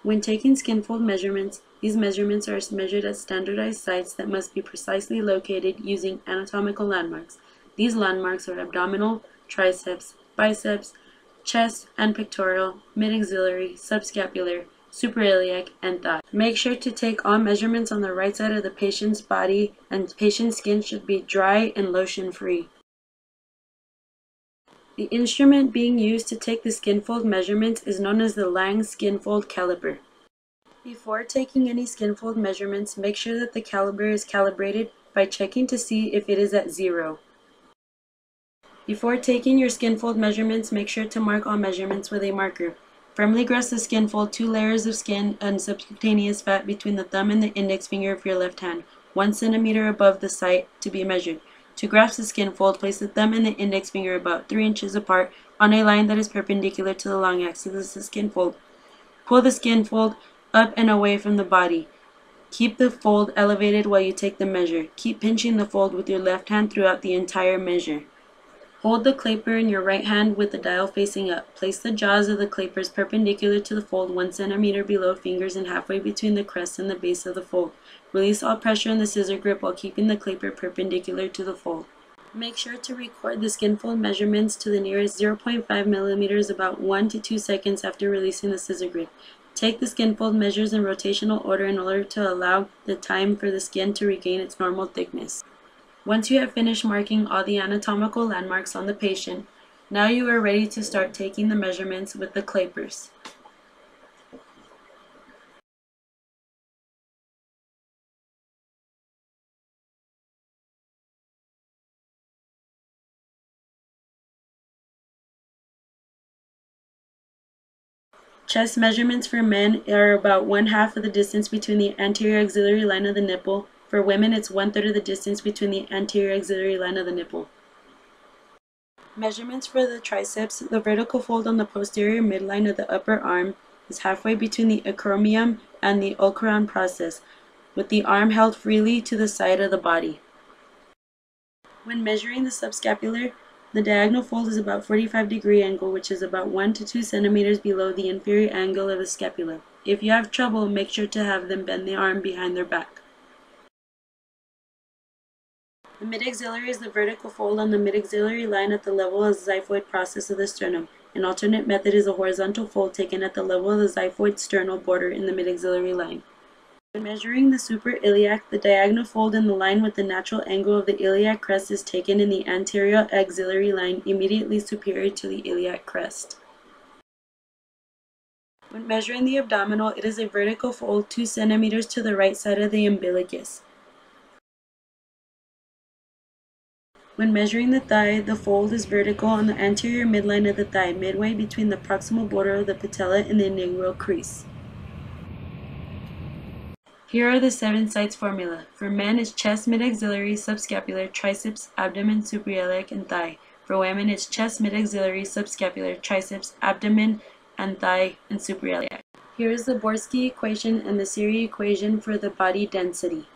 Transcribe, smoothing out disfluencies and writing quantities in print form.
When taking skin fold measurements, these measurements are measured at standardized sites that must be precisely located using anatomical landmarks. These landmarks are abdominal, triceps, biceps, chest and pectoral, mid-axillary, subscapular, suprailiac, and thigh. Make sure to take all measurements on the right side of the patient's body, and patient's skin should be dry and lotion-free. The instrument being used to take the skin fold measurements is known as the Lang skin fold caliper. Before taking any skin fold measurements, make sure that the caliper is calibrated by checking to see if it is at 0. Before taking your skin fold measurements, make sure to mark all measurements with a marker. Firmly grasp the skin fold 2 layers of skin and subcutaneous fat between the thumb and the index finger of your left hand, 1 centimeter above the site to be measured. To grasp the skin fold, place the thumb and the index finger about 3 inches apart on a line that is perpendicular to the long axis of the skin fold. Pull the skin fold up and away from the body. Keep the fold elevated while you take the measure. Keep pinching the fold with your left hand throughout the entire measure. Hold the caliper in your right hand with the dial facing up. Place the jaws of the calipers perpendicular to the fold 1 centimeter below fingers and halfway between the crest and the base of the fold. Release all pressure in the scissor grip while keeping the caliper perpendicular to the fold. Make sure to record the skin fold measurements to the nearest 0.5 millimeters about 1 to 2 seconds after releasing the scissor grip. Take the skin fold measures in rotational order in order to allow the time for the skin to regain its normal thickness. Once you have finished marking all the anatomical landmarks on the patient, now you are ready to start taking the measurements with the calipers. Chest measurements for men are about 1/2 of the distance between the anterior axillary line of the nipple. For women, it's 1/3 of the distance between the anterior axillary line of the nipple. Measurements for the triceps: the vertical fold on the posterior midline of the upper arm is halfway between the acromion and the ulceron process, with the arm held freely to the side of the body. When measuring the subscapular, the diagonal fold is about 45-degree angle, which is about 1 to 2 centimeters below the inferior angle of the scapula. If you have trouble, make sure to have them bend the arm behind their back. The mid-axillary is the vertical fold on the mid-axillary line at the level of the xiphoid process of the sternum. An alternate method is a horizontal fold taken at the level of the xiphoid sternal border in the mid-axillary line. When measuring the suprailiac, the diagonal fold in the line with the natural angle of the iliac crest is taken in the anterior axillary line immediately superior to the iliac crest. When measuring the abdominal, it is a vertical fold 2 centimeters to the right side of the umbilicus. When measuring the thigh, the fold is vertical on the anterior midline of the thigh, midway between the proximal border of the patella and the inguinal crease. Here are the 7 sites formula. For men, it's chest, mid-axillary, subscapular, triceps, abdomen, suprailiac, and thigh. For women, it's chest, mid-axillary, subscapular, triceps, abdomen, and thigh, and suprailiac. Here is the Borsky equation and the Siri equation for the body density.